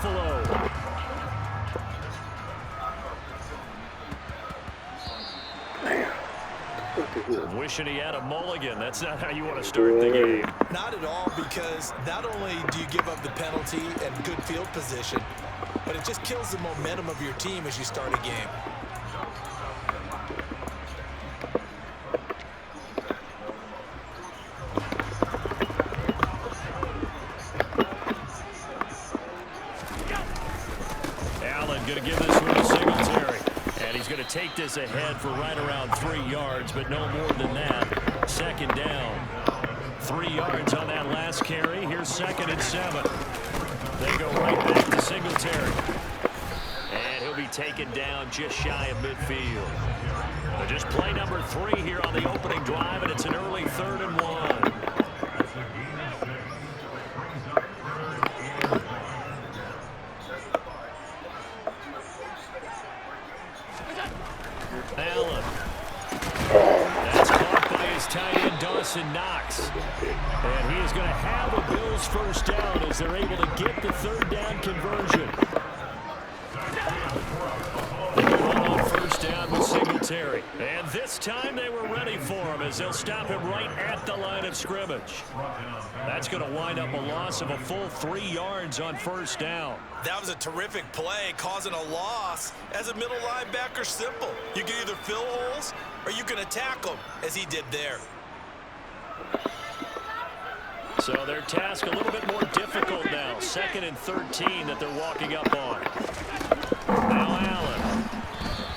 Buffalo. Wishing he had a mulligan. That's not how you want to start the game. Not at all, because not only do you give up the penalty and good field position, but it just kills the momentum of your team as you start a game. Allen going to give this one to Singletary. And he's going to take this ahead for right around 3 yards, but no more than that. Second down. 3 yards on that last carry. Here's 2nd and 7. They go right back to Singletary. And he'll be taken down just shy of midfield. But just play number 3 here on the opening drive, and it's an early 3rd and 1. Allen. That's caught by his tight end, Dawson Knox. And he is going to have a Bills first down as they're able to get the 3rd down conversion. Run on first down with Singletary. And this time they were ready for him as they'll stop him right at the line of scrimmage. That's going to wind up a loss of a full 3 yards on first down. That was a terrific play, causing a loss. As a middle linebacker, simple. You can either fill holes or you can attack them, as he did there. So their task a little bit more difficult now. 2nd and 13 that they're walking up on. Now Allen.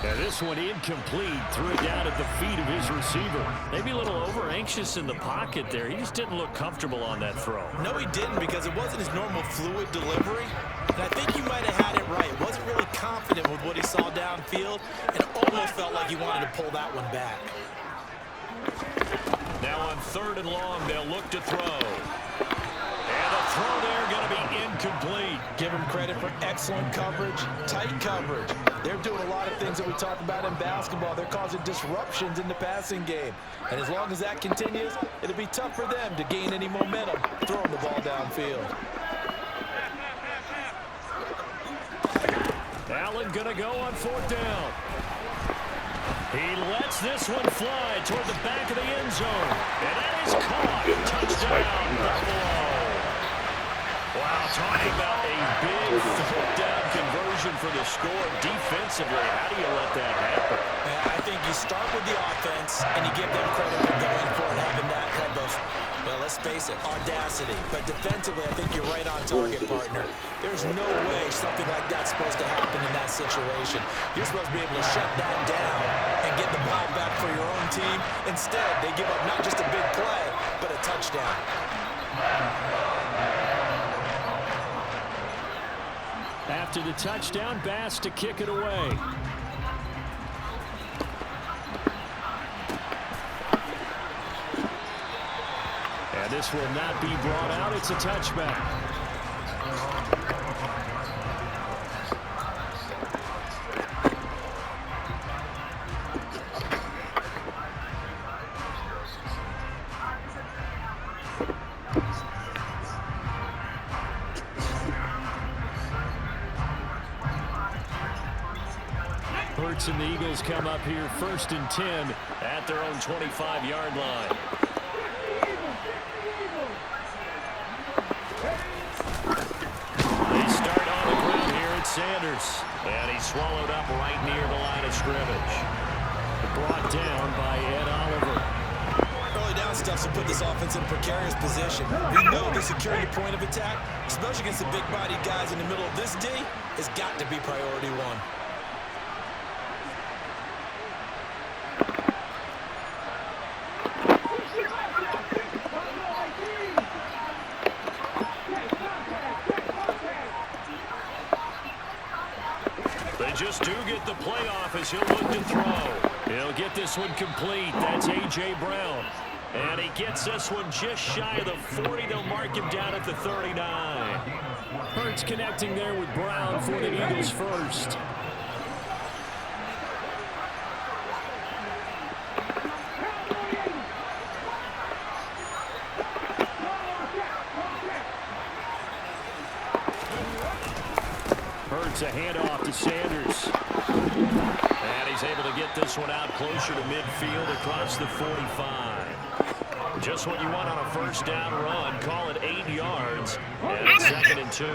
And this one incomplete. Threw it down at the feet of his receiver. Maybe a little over-anxious in the pocket there. He just didn't look comfortable on that throw. No, he didn't, because it wasn't his normal fluid delivery. And I think he might have had it right. Wasn't really confident with what he saw downfield, and almost felt like he wanted to pull that one back. Now on 3rd and long, they'll look to throw. And the throw there going to be incomplete. Give him credit for excellent coverage, tight coverage. They're doing a lot of things that we talk about in basketball. They're causing disruptions in the passing game. And as long as that continues, it'll be tough for them to gain any momentum throwing the ball downfield. Allen going to go on 4th down. He lets this one fly toward the back of the end zone. And that is caught. Touchdown, Buffalo. Wow, talking about a big 3rd down conversion for the score. Defensively, how do you let that happen? I think you start with the offense, and you give them credit for going for it, having that type of, well, let's face it, audacity. But defensively, I think you're right on target, partner. There's no way something like that's supposed to happen in that situation. You're supposed to be able to shut that down and get the ball back for your own team. Instead, they give up not just a big play, but a touchdown. After the touchdown, Bass to kick it away. And this will not be brought out. It's a touchback. Hurts and the Eagles come up here 1st and 10 at their own 25-yard line. They start on the ground here at Sanders. And he's swallowed up right near the line of scrimmage. Brought down by Ed Oliver. Early down stuff to put this offense in a precarious position. We know the security point of attack, especially against the big-bodied guys in the middle of this D, has got to be priority 1. Just do get the playoff as he'll look to throw. He'll get this one complete. That's A.J. Brown. And he gets this one just shy of the 40. They'll mark him down at the 39. Hurts connecting there with Brown for the Eagles first. It's a handoff to Sanders. And he's able to get this one out closer to midfield across the 45. Just what you want on a first down run. Call it 8 yards. And it's 2nd and 2.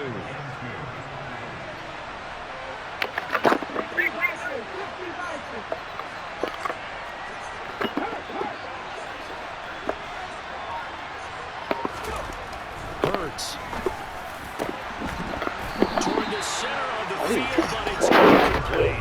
Hurts. Toward the center of the field, but it's incomplete.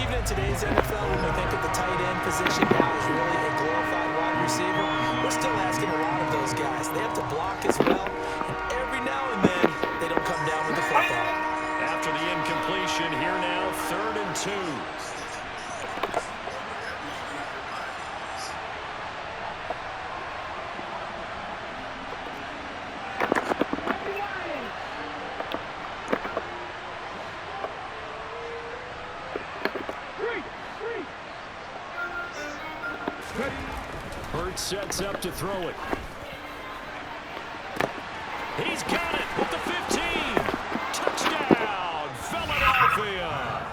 Even in today's NFL, when we think of the tight end position now as really a glorified wide receiver, we're still asking a lot of those guys. They have to block as well, and every now and then, they don't come down with the football. After the incompletion, here now, 3rd and 2. Hurts sets up to throw it. He's got it with the 15. Touchdown, Philadelphia.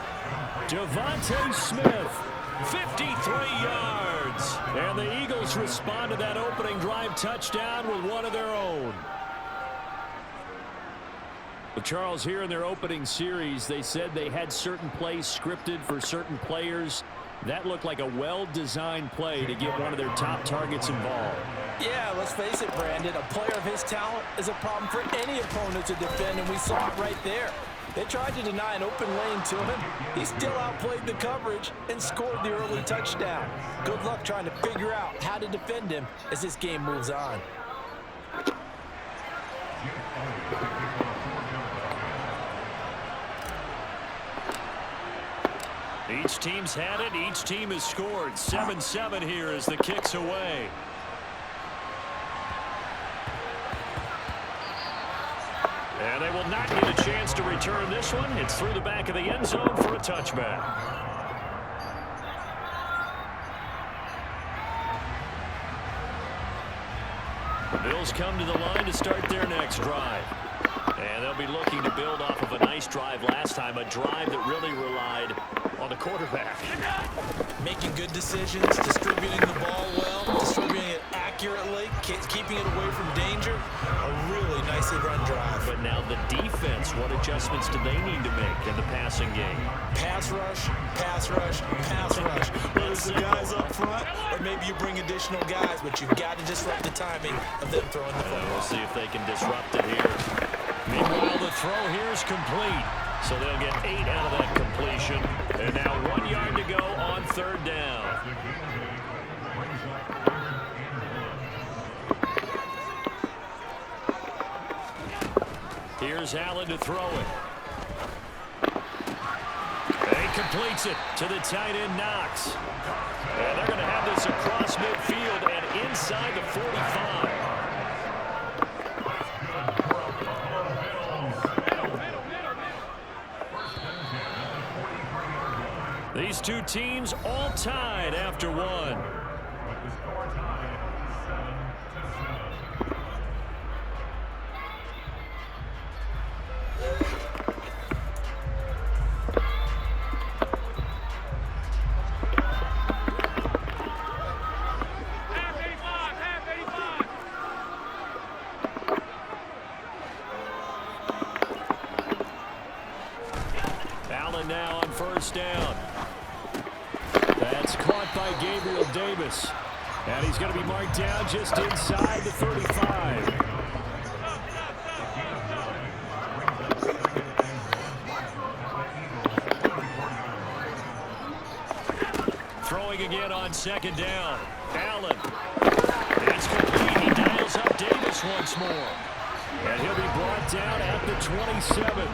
Devontae Smith, 53 yards. And the Eagles respond to that opening drive touchdown with one of their own. Well, Charles, here in their opening series, they said they had certain plays scripted for certain players. That looked like a well-designed play to get one of their top targets involved. Yeah, let's face it, Brandon. A player of his talent is a problem for any opponent to defend, and we saw it right there. They tried to deny an open lane to him. He still outplayed the coverage and scored the early touchdown. Good luck trying to figure out how to defend him as this game moves on. Each team's had it. Each team has scored. 7-7 here as the kick's away. And they will not get a chance to return this one. It's through the back of the end zone for a touchback. The Bills come to the line to start their next drive. And they'll be looking to build off of a nice drive last time, a drive that really relied on the quarterback. Making good decisions, distributing the ball well, distributing it accurately, keeping it away from danger. A really nicely run drive. But now the defense, what adjustments do they need to make in the passing game? Pass rush, pass rush, pass rush. Whether it's the guys up front, or maybe you bring additional guys, but you've got to disrupt the timing of them throwing the football. We'll see if they can disrupt it here. Meanwhile, the throw here is complete. So they'll get 8 out of that completion. And now 1 yard to go on 3rd down. Here's Allen to throw it. And he completes it to the tight end, Knox. And they're going to have this across midfield and inside the 45. These two teams all tied after one. Allen now on 1st down. That's caught by Gabriel Davis. And he's going to be marked down just inside the 35. Throwing again on 2nd down. Allen. It's complete. He dials up Davis once more. And he'll be brought down at the 27.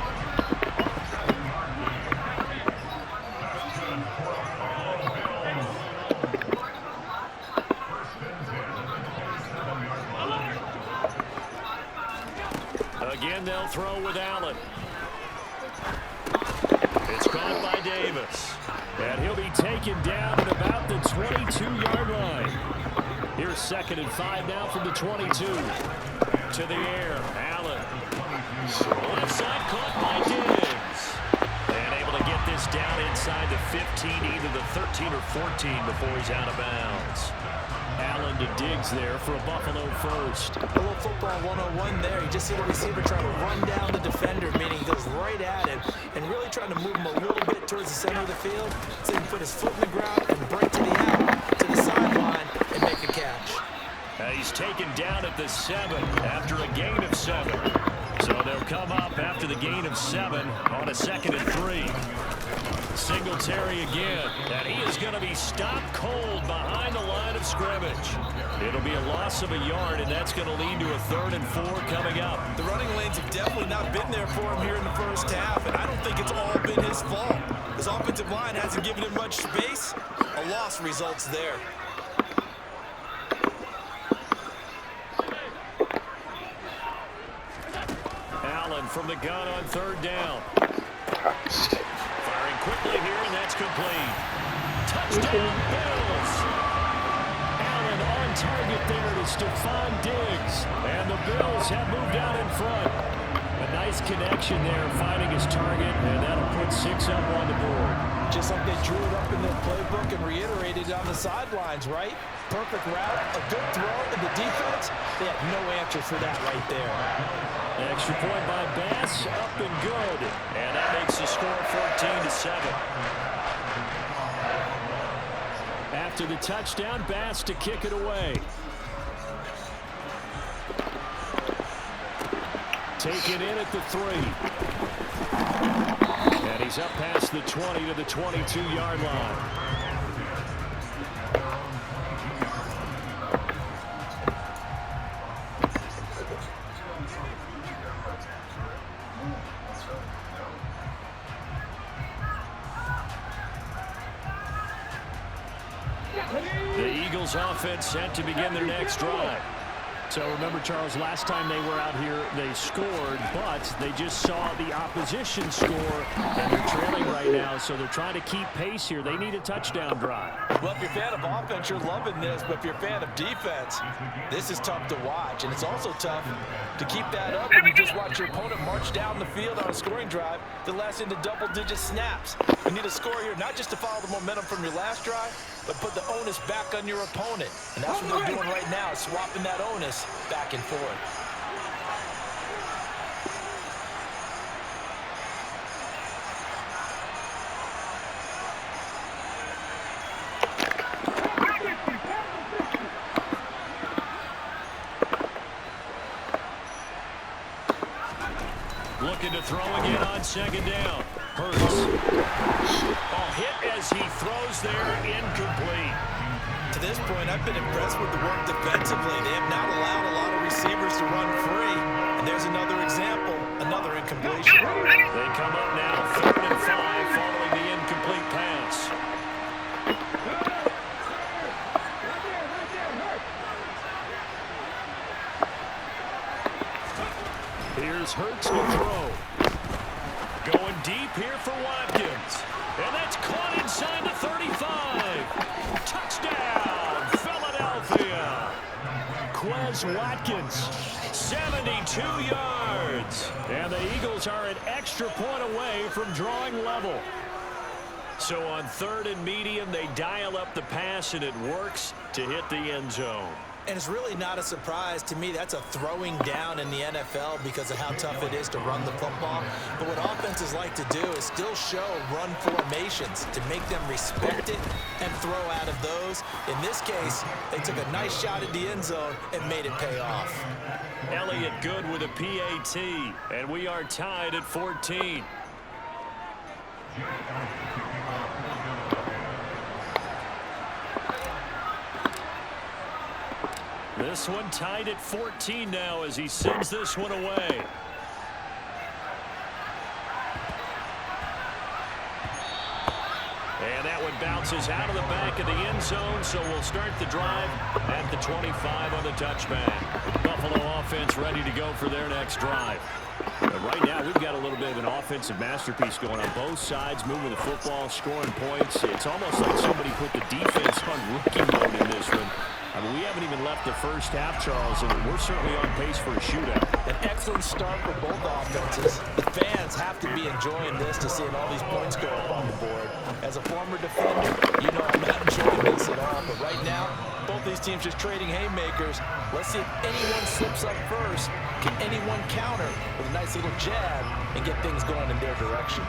Again, they'll throw with Allen. It's caught by Davis. And he'll be taken down at about the 22-yard line. Here's 2nd and 5 now from the 22. To the air, Allen. Left side caught by Diggs. is down inside the 15, either the 13 or 14 before he's out of bounds. Allen to Diggs there for a Buffalo first. A little football 101 there. You just see the receiver trying to run down the defender, meaning he goes right at him and really trying to move him a little bit towards the center of the field so he can put his foot in the ground and break to the out, to the sideline, and make a catch. He's taken down at the 7 after a gain of 7. So they'll come up after the gain of 7 on a 2nd and 3. Singletary again, and he is going to be stopped cold behind the line of scrimmage. It'll be a loss of a yard, and that's going to lead to a 3rd and 4 coming up. The running lanes have definitely not been there for him here in the first half, and I don't think it's all been his fault. His offensive line hasn't given him much space. A loss results there. Allen from the gun on 3rd down. Firing quickly here, and that's complete. Touchdown, Bills. Allen on target there to Stephon Diggs. And the Bills have moved out in front. A nice connection there, finding his target, and that'll put 6 up on the board. Just like they drew it up in their playbook and reiterated it on the sidelines, right? Perfect route, a good throw, and the defense, they had no answer for that right there. Extra point by Bass, up and good. And that makes the score 14-7. After the touchdown, Bass to kick it away. Taken in at the 3. And he's up past the 20 to the 22-yard line. The Eagles offense set to begin their next drive. So remember, Charles, last time they were out here, they scored, but they just saw the opposition score, and they're trailing right now, so they're trying to keep pace here. They need a touchdown drive. Well, if you're a fan of offense, you're loving this, but if you're a fan of defense, this is tough to watch, and it's also tough to keep that up when you just watch your opponent march down the field on a scoring drive that lasts into double-digit snaps. You need a score here, not just to follow the momentum from your last drive, but put the onus back on your opponent. And that's what they're doing right now, swapping that onus back and forth. Looking to throw again on 2nd down. Hurts. Ball hit as he throws there, incomplete. To this point, I've been impressed with the work defensively. They have not allowed a lot of receivers to run free. And there's another example, another incompletion. They come up now, 3rd and 5, following the incomplete pass. Here's Hurts to throw. Going deep here for Watkins. And that's caught inside the 35. Touchdown, Philadelphia. Quez Watkins, 72 yards. And the Eagles are an extra point away from drawing level. So on 3rd and medium, they dial up the pass, and it works to hit the end zone. And it's really not a surprise to me. That's a throwing down in the NFL because of how tough it is to run the football. But what offenses like to do is still show run formations to make them respect it and throw out of those. In this case, they took a nice shot at the end zone and made it pay off. Elliott good with a PAT, and we are tied at 14. This one tied at 14 now as he sends this one away. And that one bounces out of the back of the end zone, so we'll start the drive at the 25 on the touchback. Buffalo offense ready to go for their next drive. But right now, we've got a little bit of an offensive masterpiece going on both sides, moving the football, scoring points. It's almost like somebody put the defense on rookie mode in this one. I mean, we haven't even left the first half, Charles, and we're certainly on pace for a shootout. An excellent start for both offenses. The fans have to be enjoying this to seeing all these points go up on the board. As a former defender, you know I'm not enjoying this at all. But right now, both these teams just trading haymakers. Let's see if anyone slips up first. Can anyone counter with a nice little jab and get things going in their direction?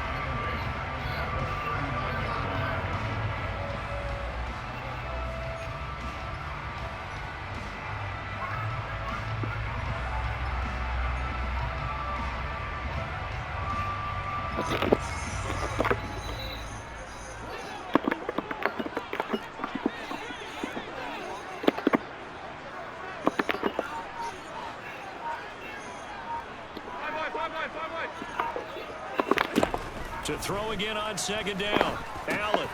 To throw again on second down. Allen.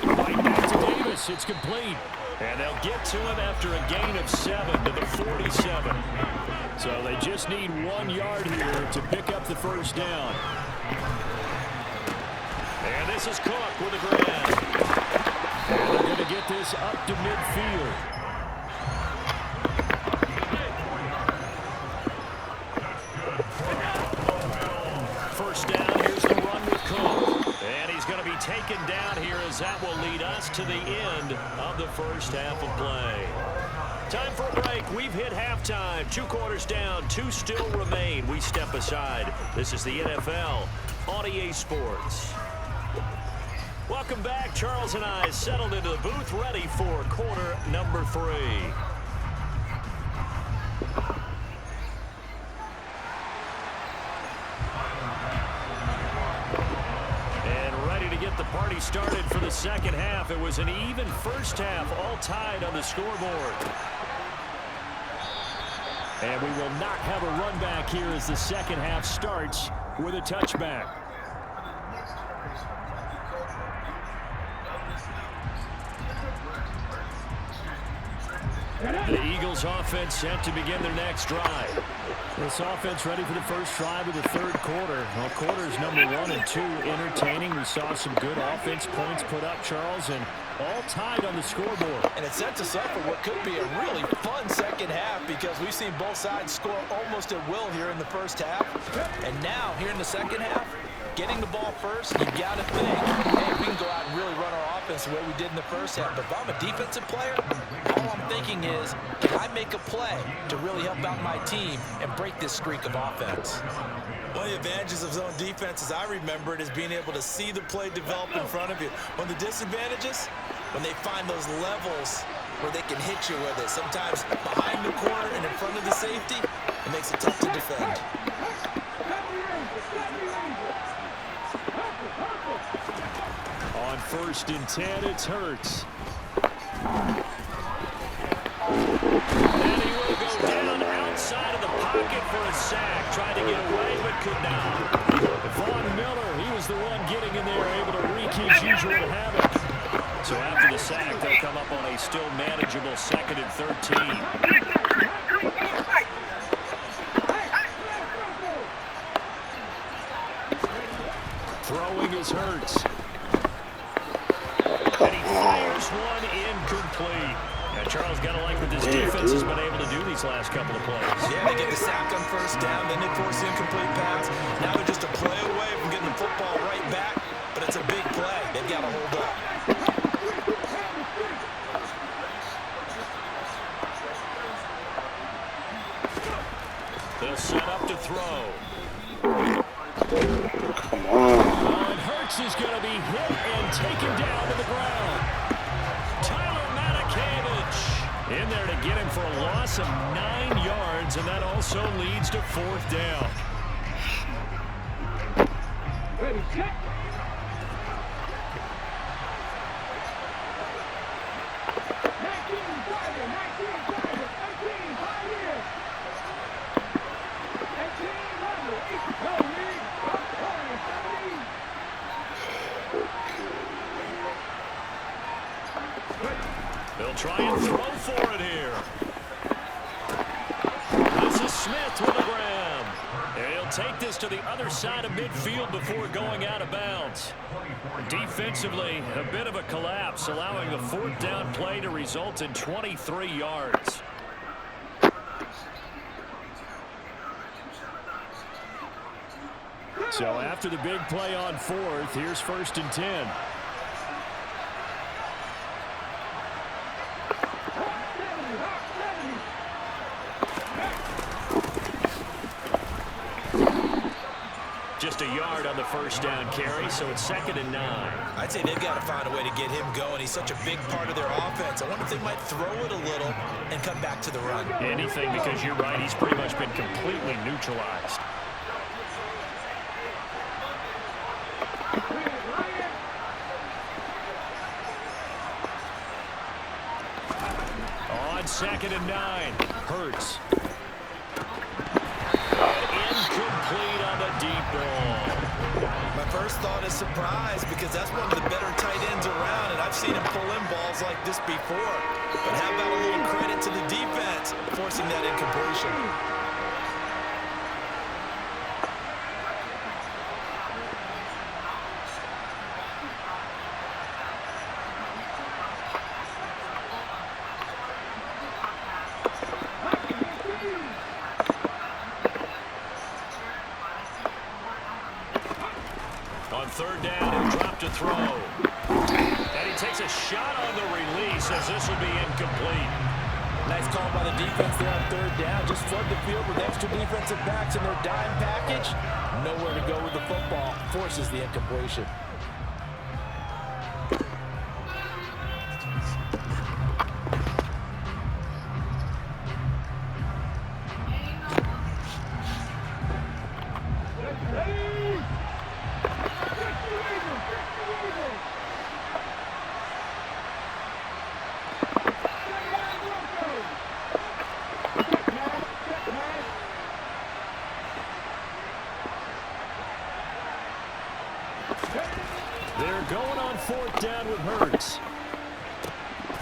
Right back to Davis. It's complete. And they'll get to him after a gain of 7 to the 47. So they just need 1 yard here to pick up the first down. And this is Cook with a grab. And they're going to get this up to midfield. First down, here's the run with Cook. And he's going to be taken down here as that will lead us to the end of the first half of play. Time for a break. We've hit halftime. 2 quarters down, 2 still remain. We step aside. This is the NFL on EA Sports. Welcome back. Charles and I settled into the booth, ready for quarter number 3. The party started for the second half. It was an even first half, all tied on the scoreboard. And we will not have a run back here as the second half starts with a touchback. The Eagles offense set to begin their next drive. This offense ready for the first drive of the third quarter. Well, quarters number 1 and 2 entertaining. We saw some good offense points put up, Charles, and all tied on the scoreboard. And it sets us up for what could be a really fun second half because we've seen both sides score almost at will here in the first half. And now, here in the second half, getting the ball first, you got to think, hey, we can go out and really run our offense the way we did in the first half. But if I'm a defensive player, all I'm thinking is, can I make a play to really help out my team and break this streak of offense? One of the advantages of zone defense, as I remember it, is being able to see the play develop in front of you. One of the disadvantages, when they find those levels where they can hit you with it. Sometimes behind the corner and in front of the safety, it makes it tough to defend. On 1st and 10, it's Hurts. And he will go down outside of the pocket for a sack. Tried to get away, but could not. Von Miller, he was the one getting in there, able to wreak his usual havoc. So after the sack, they'll come up on a still manageable 2nd and 13. Throwing is Hurts. And he fires one incomplete. Now, Charles, got to like what this defense has been able to do these last couple of plays. Yeah, they get the sack on first down, then they force the incomplete pass. Now they're just a play away from getting the football right back, but it's a big play. They've got to hold up. They'll set up to throw. Come on. And Hurts is going to be hit and taken down to the ground. Tyler Matakevich in there to get him for a loss of 9 yards, and that also leads to 4th down. Ready, check. They'll try and throw for it here. This is Smith with a grab. He'll take this to the other side of midfield before going out of bounds. Defensively, a bit of a collapse, allowing the fourth down play to result in 23 yards. So after the big play on fourth, here's 1st and 10. Just a yard on the first down carry, so it's 2nd and 9. I'd say they've got to find a way to get him going. He's such a big part of their offense. I wonder if they might throw it a little and come back to the run. Anything, because you're right, he's pretty much been completely neutralized. On 2nd and 9, Hurts. Incomplete on the deep ball. My first thought is surprise because that's one of the better tight ends around, and I've seen him pull in balls like this before. But how about a little credit to the defense forcing that incompletion? On 3rd down, he'll drop to throw. And he takes a shot on the release as this will be incomplete. Nice call by the defense there on 3rd down. Just flood the field with extra defensive backs in their dime package. Nowhere to go with the football. Forces the incompletion. They're going on 4th down with Hurts.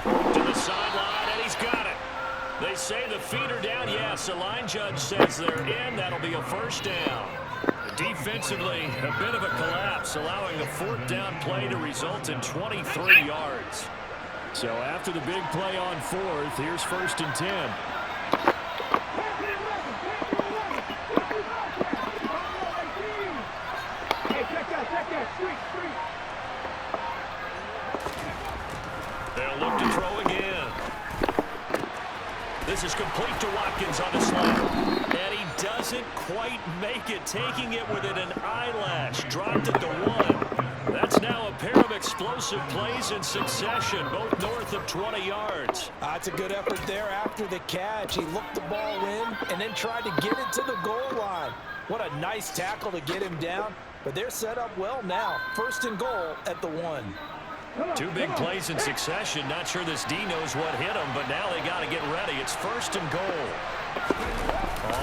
To the sideline, and he's got it. They say the feet are down. Yes, the line judge says they're in. That'll be a 1st down. Defensively, a bit of a collapse, allowing the 4th down play to result in 23 yards. So after the big play on 4th, here's 1st and 10. They'll look to throw again. This is complete to Watkins on the slant. And he doesn't quite make it, taking it within an eyelash. Dropped at the 1. That's now a pair of explosive plays in succession, both north of 20 yards. That's a good effort there after the catch. He looked the ball in and then tried to get it to the goal line. What a nice tackle to get him down. But they're set up well now. 1st and goal at the 1. 2 big plays in succession. Not sure this D knows what hit him, but now they got to get ready. It's 1st and goal.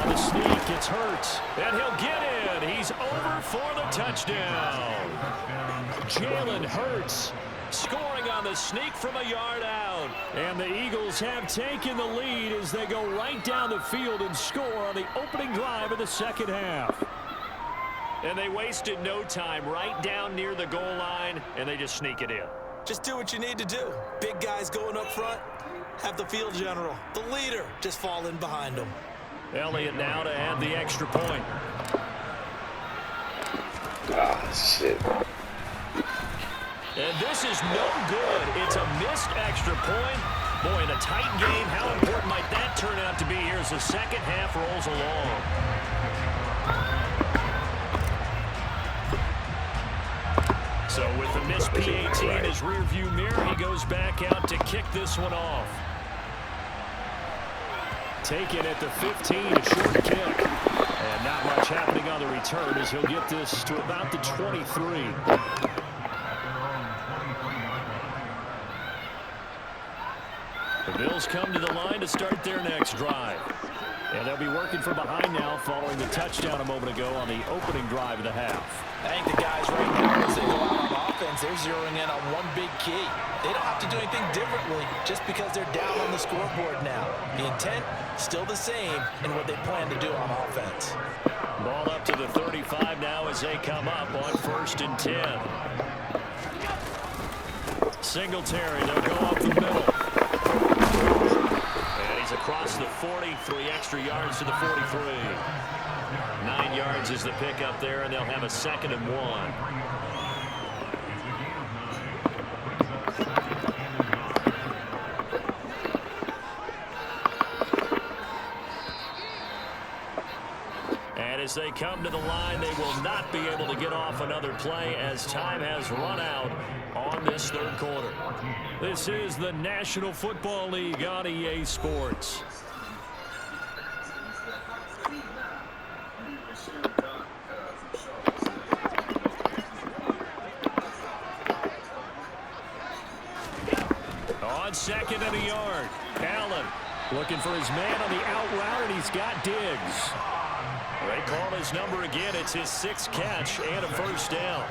On the sneak, it's Hurts. And he'll get in. He's over for the touchdown. Jalen Hurts scoring on the sneak from a yard out. And the Eagles have taken the lead as they go right down the field and score on the opening drive of the 2nd half. And they wasted no time, right down near the goal line, and they just sneak it in. Just do what you need to do. Big guys going up front. Have the field general, the leader, just fall in behind them. Elliott now to add the extra point. Shit. And this is no good. It's a missed extra point. Boy, in a tight game, how important might that turn out to be here as the 2nd half rolls along? So with the missed PAT in his rearview mirror, he goes back out to kick this one off. Taken at the 15, a short kick. And not much happening on the return as he'll get this to about the 23. Bills come to the line to start their next drive. And they'll be working from behind now following the touchdown a moment ago on the opening drive of the half. I think the guys right now, as they go out on offense, they're zeroing in on one big key. They don't have to do anything differently just because they're down on the scoreboard now. The intent, still the same in what they plan to do on offense. Ball up to the 35 now as they come up on 1st and 10. Singletary, they'll go up the middle. And he's across the 40, 3 extra yards to the 43. 9 yards is the pickup there, and they'll have a 2nd and 1. As they come to the line, they will not be able to get off another play as time has run out on this 3rd quarter. This is the National Football League on EA Sports. On 2nd and a yard, Allen looking for his man on the out route, and he's got Diggs. They call his number again. It's his 6th catch and a 1st down.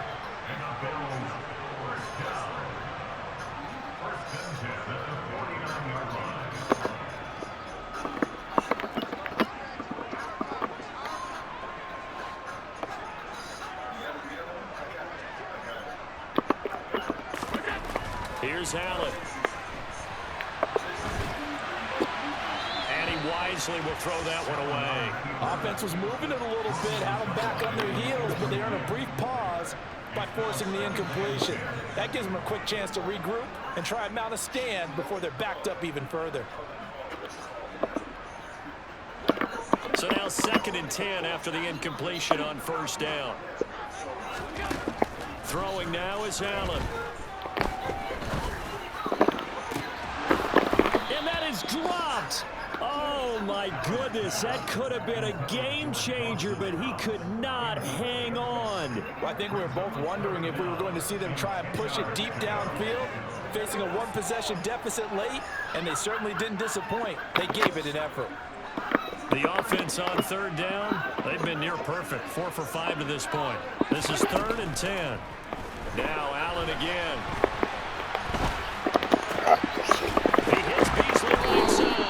Here's Allen. Wisely will throw that one away. Offense was moving it a little bit, had them back on their heels, but they earned a brief pause by forcing the incompletion. That gives them a quick chance to regroup and try and mount a stand before they're backed up even further. So now 2nd and 10 after the incompletion on 1st down. Throwing now is Allen. And that is dropped. Oh, my goodness, that could have been a game changer, but he could not hang on. Well, I think we were both wondering if we were going to see them try and push it deep downfield, facing a 1-possession deficit late, and they certainly didn't disappoint. They gave it an effort. The offense on 3rd down, they've been near perfect, 4 for 5 to this point. This is 3rd and 10. Now Allen again. He hits Beasley right side.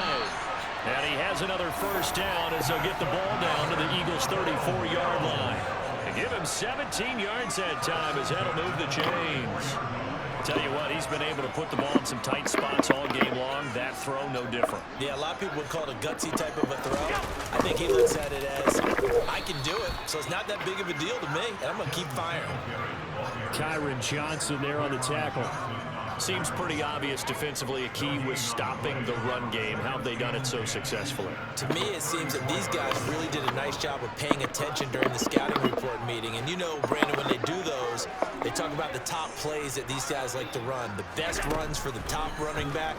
And he has another 1st down as they'll get the ball down to the Eagles' 34-yard line. And give him 17 yards that time as that'll move the chains. Tell you what, he's been able to put the ball in some tight spots all game long. That throw, no different. Yeah, a lot of people would call it a gutsy type of a throw. I think he looks at it as, I can do it, so it's not that big of a deal to me, and I'm going to keep firing. Kyron Johnson there on the tackle. Seems pretty obvious defensively a key was stopping the run game. How have they done it so successfully? To me, it seems that these guys really did a nice job of paying attention during the scouting report meeting. And you know, Brandon, when they do those, they talk about the top plays that these guys like to run. The best runs for the top running back,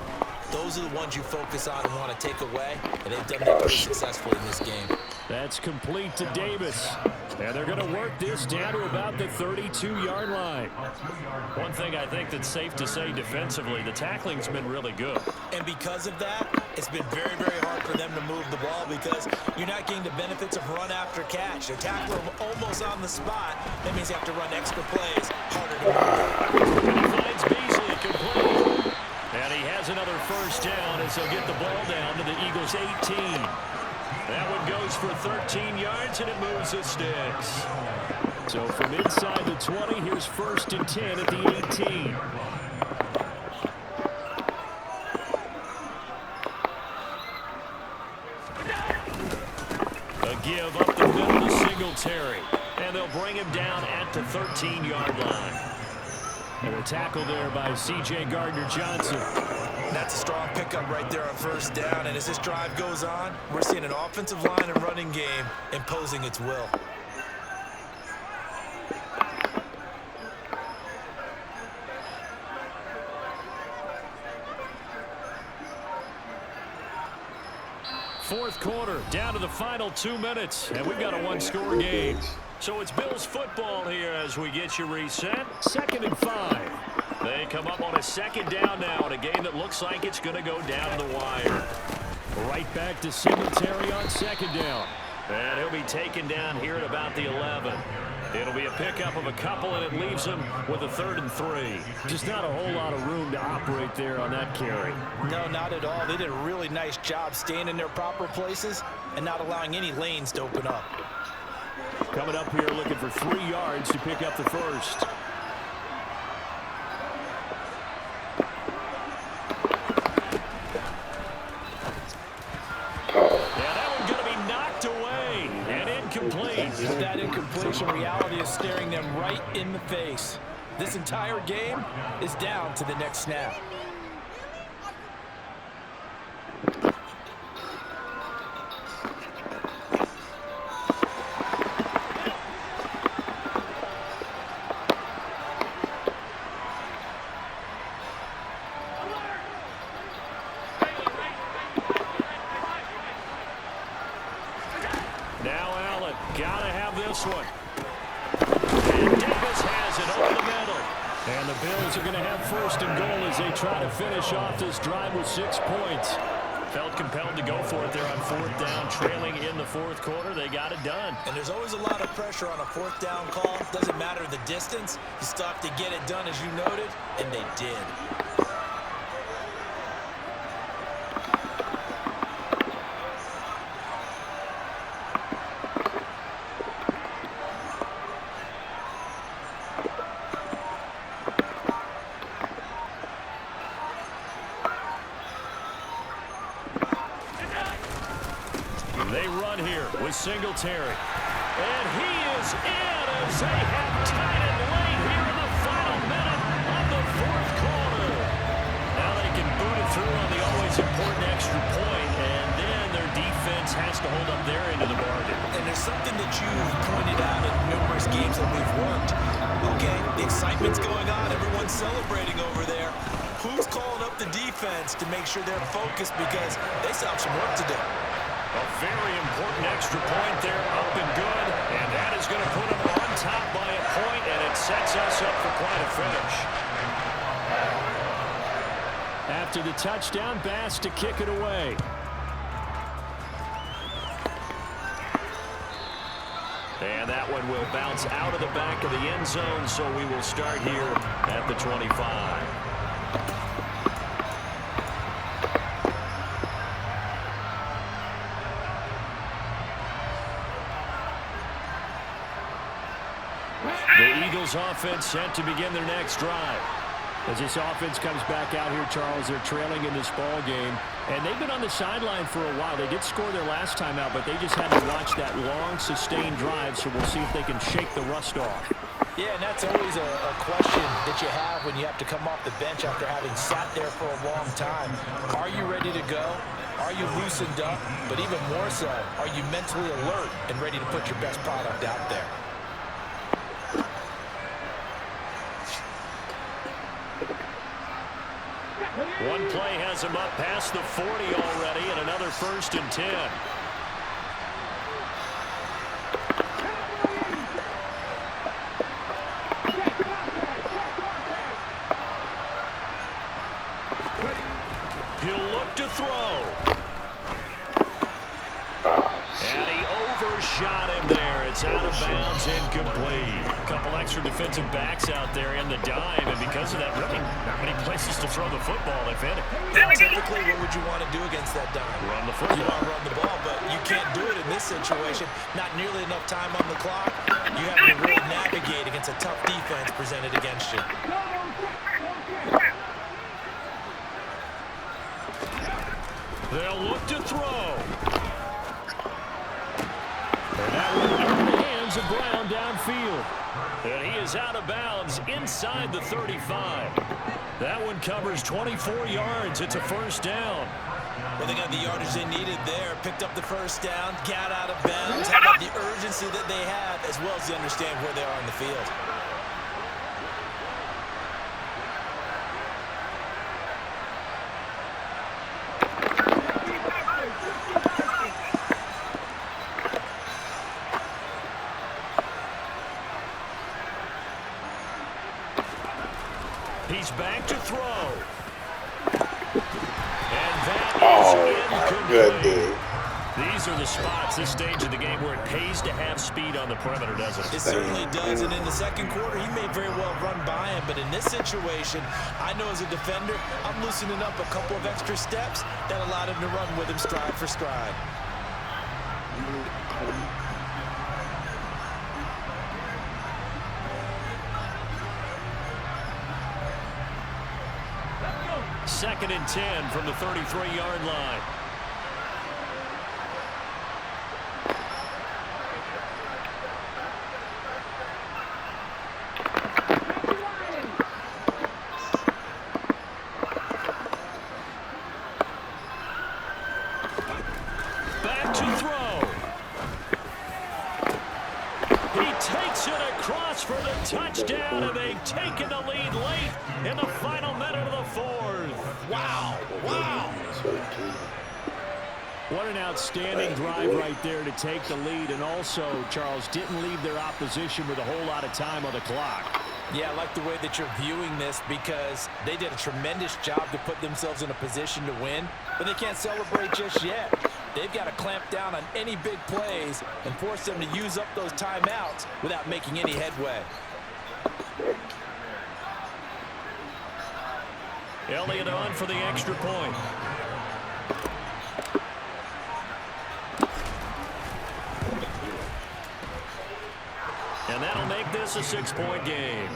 those are the ones you focus on and want to take away. And they've done that pretty successfully in this game. That's complete to Davis. And they're going to work this down to about the 32-yard line. One thing I think that's safe to say defensively, the tackling's been really good. And because of that, it's been very, very hard for them to move the ball because you're not getting the benefits of run after catch. They tackle them almost on the spot. That means you have to run extra plays, harder to move. And he finds Beasley complete. And he has another 1st down as they'll get the ball down to the Eagles' 18. That one goes for 13 yards, and it moves the sticks. So from inside the 20, here's 1st and 10 at the 18. A give up the middle to Singletary. And they'll bring him down at the 13-yard line. And a tackle there by C.J. Gardner-Johnson. That's a strong pickup right there on 1st down. And as this drive goes on, we're seeing an offensive line and running game imposing its will. Fourth quarter, down to the final 2 minutes, and we've got a one-score game. So it's Bills football here as we get you reset. 2nd and 5. They come up on a second down now in a game that looks like it's going to go down to the wire. Right back to Singletary on second down. And he'll be taken down here at about the 11. It'll be a pickup of a couple, and it leaves him with a 3rd and 3. Just not a whole lot of room to operate there on that carry. No, not at all. They did a really nice job staying in their proper places and not allowing any lanes to open up. Coming up here looking for 3 yards to pick up the first. That incompletion reality is staring them right in the face. This entire game is down to the next snap. Gotta have this one. And Davis has it over the middle. And the Bills are going to have 1st and goal as they try to finish off this drive with 6 points. Felt compelled to go for it there on 4th down, trailing in the 4th quarter. They got it done. And there's always a lot of pressure on a 4th down call. Doesn't matter the distance. You still have to get it done, as you noted, and they did. They run here with Singletary. And he is in as they have tied it late here in the final minute of the 4th quarter. Now they can boot it through on the always important extra point, and then their defense has to hold up their end of the bargain. And there's something that you've pointed out in numerous games that we've worked. Okay, the excitement's going on. Everyone's celebrating over there. Who's calling up the defense to make sure they're focused because they still have some work to do? A very important extra point there, up and good, and that is going to put them on top by a point, and it sets us up for quite a finish. After the touchdown, Bass to kick it away. And that one will bounce out of the back of the end zone, so we will start here at the 25. The Eagles offense set to begin their next drive. As this offense comes back out here, Charles, they're trailing in this ball game. And they've been on the sideline for a while. They did score their last time out, but they just had to watch that long, sustained drive, so we'll see if they can shake the rust off. Yeah, and that's always a question that you have when you have to come off the bench after having sat there for a long time. Are you ready to go? Are you loosened up? But even more so, are you mentally alert and ready to put your best product out there? One play has him up past the 40 already, and another 1st and 10. He'll look to throw. And he overshot him there. It's out of bounds, incomplete. A couple extra defensive backs out there in the dime, and because of that, really not many places to throw the football, if any. Yeah, typically, what would you want to do against that dime? Run the football. You want to run the ball, but you can't do it in this situation. Not nearly enough time on the clock. You have to really navigate against a tough defense presented against you. They'll look to throw. And that one in the hands of Brown downfield. And he is out of bounds inside the 35. That one covers 24 yards. It's a 1st down. Well, they got the yardage they needed there. Picked up the 1st down, got out of bounds. How about the urgency that they have, as well as they understand where they are in the field. back to throw. And that Oh, is my incomplete. goodness. These are the spots, this stage of the game, where it pays to have speed on the perimeter, doesn't it? It certainly does, and in the second quarter, he may very well run by him, but in this situation, I know as a defender, I'm loosening up a couple of extra steps that allowed him to run with him stride for stride. Second and 10 from the 33-yard line. Back to throw. He takes it across for the touchdown, and they've taken the lead late in the final minute of the fourth. Wow, wow. What an outstanding drive right there to take the lead, and also, Charles, didn't leave their opposition with a whole lot of time on the clock. Yeah, I like the way that you're viewing this because they did a tremendous job to put themselves in a position to win, but they can't celebrate just yet. They've got to clamp down on any big plays and force them to use up those timeouts without making any headway. Elliott on for the extra point. And that'll make this a 6-point game.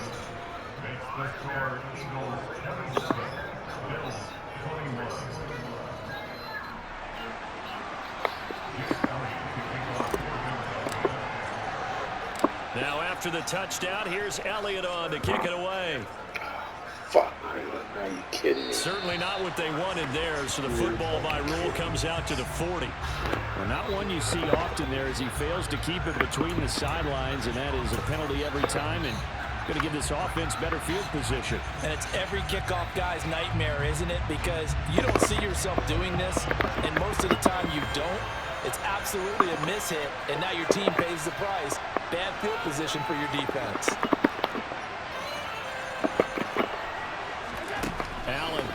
Now after the touchdown, here's Elliott on to kick it away. Fuck, man. Are you kidding me? Certainly not what they wanted there, so the football by rule comes out to the 40. Well, not one you see often there as he fails to keep it between the sidelines, and that is a penalty every time, and going to give this offense better field position. And it's every kickoff guy's nightmare, isn't it? Because you don't see yourself doing this, and most of the time you don't. It's absolutely a mishit, and now your team pays the price. Bad field position for your defense. Allen.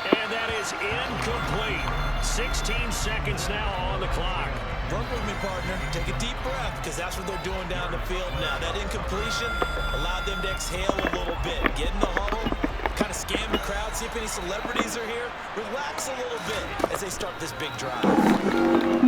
And that is incomplete. 16 seconds now on the clock. Run with me, partner. Take a deep breath, because that's what they're doing down the field now. That incompletion allowed them to exhale a little bit. Get in the huddle, kind of scan the crowd, see if any celebrities are here. Relax a little bit as they start this big drive.